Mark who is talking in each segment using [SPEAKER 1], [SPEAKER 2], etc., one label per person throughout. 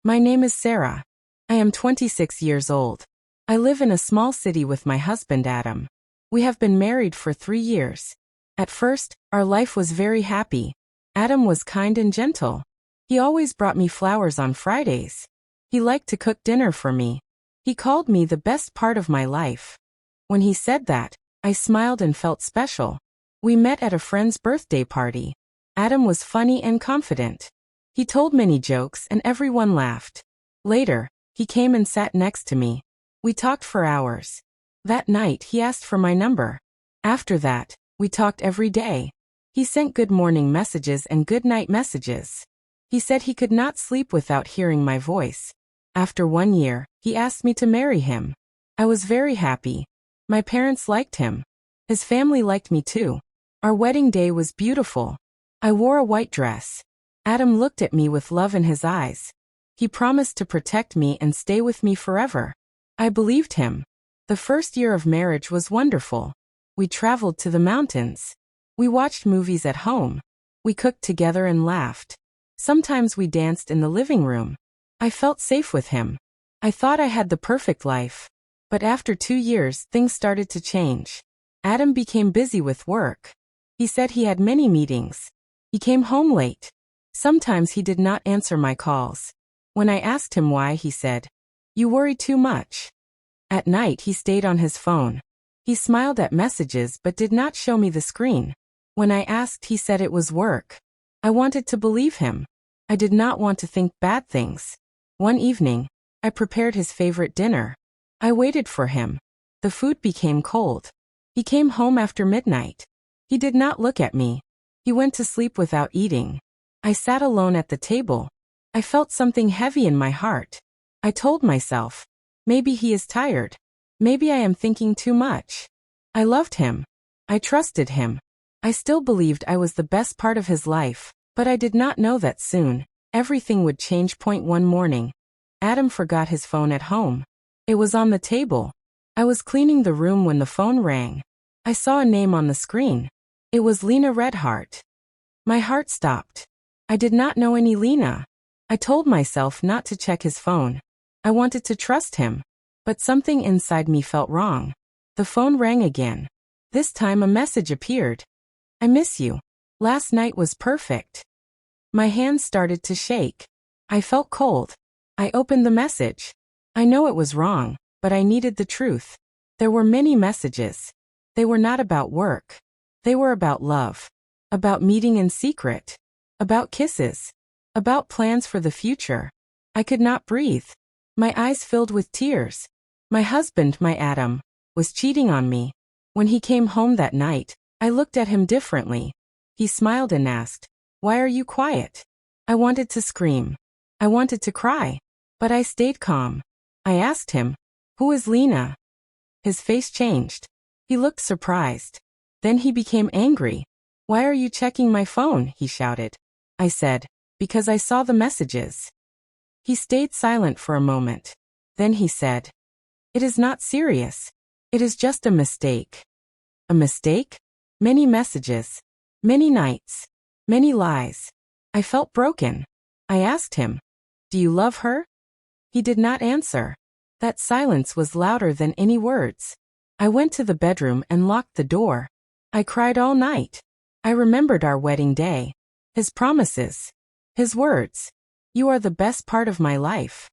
[SPEAKER 1] My name is Sarah. I am 26 years old. I live in a small city with my husband Adam. We have been married for 3 years. At first, our life was very happy. Adam was kind and gentle. He always brought me flowers on Fridays. He liked to cook dinner for me. He called me the best part of my life. When he said that, I smiled and felt special. We met at a friend's birthday party. Adam was funny and confident. He told many jokes and everyone laughed. Later, he came and sat next to me. We talked for hours. That night he asked for my number. After that, we talked every day. He sent good morning messages and good night messages. He said he could not sleep without hearing my voice. After 1 year, he asked me to marry him. I was very happy. My parents liked him. His family liked me too. Our wedding day was beautiful. I wore a white dress. Adam looked at me with love in his eyes. He promised to protect me and stay with me forever. I believed him. The first year of marriage was wonderful. We traveled to the mountains. We watched movies at home. We cooked together and laughed. Sometimes we danced in the living room. I felt safe with him. I thought I had the perfect life. But after 2 years, things started to change. Adam became busy with work. He said he had many meetings. He came home late. Sometimes he did not answer my calls. When I asked him why, he said, "You worry too much." At night he stayed on his phone. He smiled at messages but did not show me the screen. When I asked, he said it was work. I wanted to believe him. I did not want to think bad things. One evening, I prepared his favorite dinner. I waited for him. The food became cold. He came home after midnight. He did not look at me. He went to sleep without eating. I sat alone at the table. I felt something heavy in my heart. I told myself, maybe he is tired. Maybe I am thinking too much. I loved him. I trusted him. I still believed I was the best part of his life, but I did not know that soon everything would change. One morning, Adam forgot his phone at home. It was on the table. I was cleaning the room when the phone rang. I saw a name on the screen. It was Lena Redheart. My heart stopped. I did not know any Lena. I told myself not to check his phone. I wanted to trust him. But something inside me felt wrong. The phone rang again. This time a message appeared. "I miss you. Last night was perfect." My hands started to shake. I felt cold. I opened the message. I know it was wrong, but I needed the truth. There were many messages. They were not about work. They were about love. About meeting in secret. About kisses. About plans for the future. I could not breathe. My eyes filled with tears. My husband, my Adam, was cheating on me. When he came home that night, I looked at him differently. He smiled and asked, "Why are you quiet?" I wanted to scream. I wanted to cry. But I stayed calm. I asked him, "Who is Lena?" His face changed. He looked surprised. Then he became angry. "Why are you checking my phone?" he shouted. I said, "Because I saw the messages." He stayed silent for a moment. Then he said, "It is not serious. It is just a mistake." A mistake? Many messages. Many nights. Many lies. I felt broken. I asked him, "Do you love her?" He did not answer. That silence was louder than any words. I went to the bedroom and locked the door. I cried all night. I remembered our wedding day. His promises. His words. "You are the best part of my life."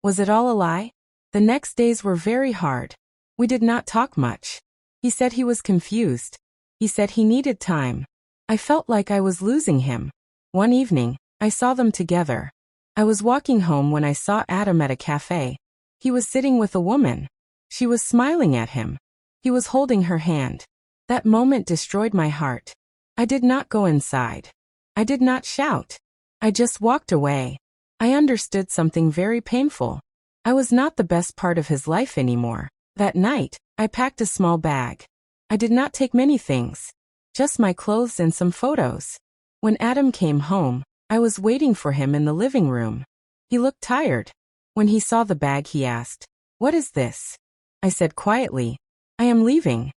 [SPEAKER 1] Was it all a lie? The next days were very hard. We did not talk much. He said he was confused. He said he needed time. I felt like I was losing him. One evening, I saw them together. I was walking home when I saw Adam at a cafe. He was sitting with a woman. She was smiling at him. He was holding her hand. That moment destroyed my heart. I did not go inside. I did not shout. I just walked away. I understood something very painful. I was not the best part of his life anymore. That night, I packed a small bag. I did not take many things. Just my clothes and some photos. When Adam came home, I was waiting for him in the living room. He looked tired. When he saw the bag, he asked, "What is this?" I said quietly, "I am leaving."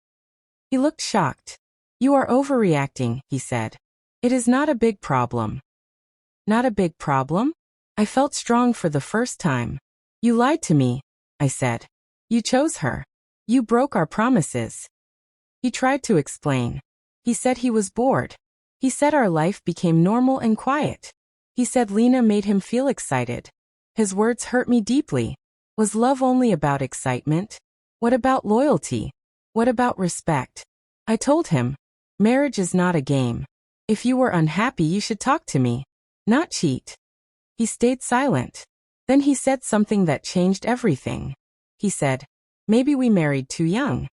[SPEAKER 1] He looked shocked. "You are overreacting," he said. "It is not a big problem." "Not a big problem?" I felt strong for the first time. You lied to me, I said. You chose her. You broke our promises. He tried to explain. He said he was bored. He said our life became normal and quiet. He said Lena made him feel excited. His words hurt me deeply. Was love only about excitement? What about loyalty? What about respect? I told him, marriage is not a game. If you were unhappy, you should talk to me, not cheat. He stayed silent. Then he said something that changed everything. He said, maybe we married too young.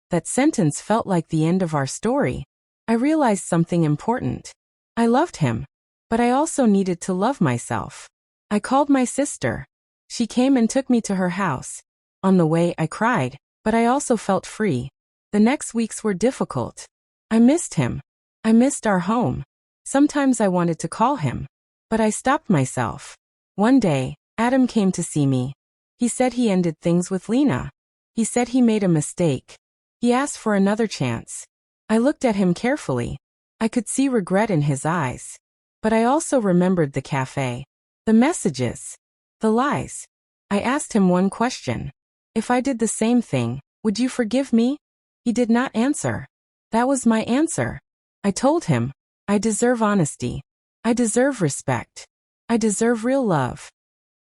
[SPEAKER 1] That sentence felt like the end of our story. I realized something important. I loved him, but I also needed to love myself. I called my sister. She came and took me to her house. On the way, I cried, but I also felt free. The next weeks were difficult. I missed him. I missed our home. Sometimes I wanted to call him, but I stopped myself. One day, Adam came to see me. He said he ended things with Lena. He said he made a mistake. He asked for another chance. I looked at him carefully. I could see regret in his eyes. But I also remembered the cafe, the messages, the lies. I asked him one question. If I did the same thing, would you forgive me? He did not answer. That was my answer. I told him, I deserve honesty. I deserve respect. I deserve real love.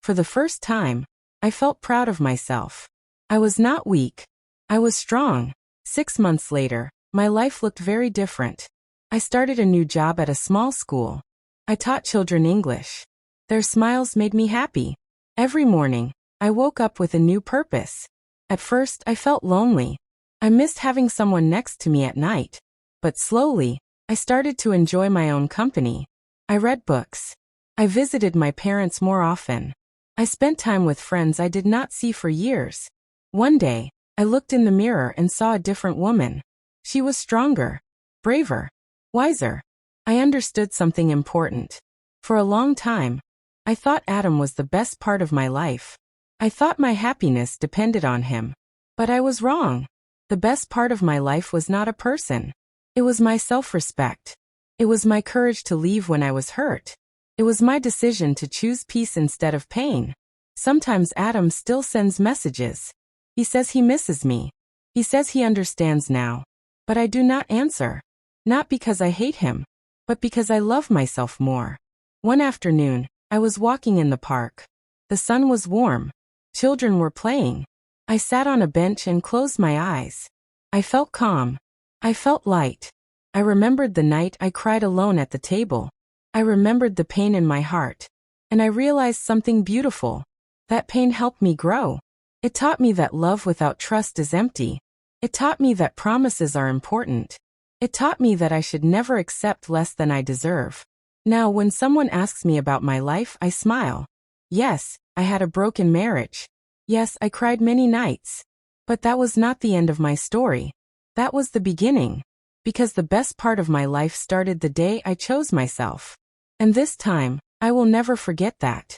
[SPEAKER 1] For the first time, I felt proud of myself. I was not weak. I was strong. 6 months later, my life looked very different. I started a new job at a small school. I taught children English. Their smiles made me happy. Every morning, I woke up with a new purpose. At first, I felt lonely. I missed having someone next to me at night. But slowly, I started to enjoy my own company. I read books. I visited my parents more often. I spent time with friends I did not see for years. One day, I looked in the mirror and saw a different woman. She was stronger, braver, wiser. I understood something important. For a long time, I thought Adam was the best part of my life. I thought my happiness depended on him. But I was wrong. The best part of my life was not a person. It was my self-respect. It was my courage to leave when I was hurt. It was my decision to choose peace instead of pain. Sometimes Adam still sends messages. He says he misses me. He says he understands now. But I do not answer. Not because I hate him, but because I love myself more. One afternoon, I was walking in the park. The sun was warm. Children were playing. I sat on a bench and closed my eyes. I felt calm. I felt light. I remembered the night I cried alone at the table. I remembered the pain in my heart. And I realized something beautiful. That pain helped me grow. It taught me that love without trust is empty. It taught me that promises are important. It taught me that I should never accept less than I deserve. Now, when someone asks me about my life, I smile. Yes, I had a broken marriage. Yes, I cried many nights. But that was not the end of my story. That was the beginning. Because the best part of my life started the day I chose myself. And this time, I will never forget that.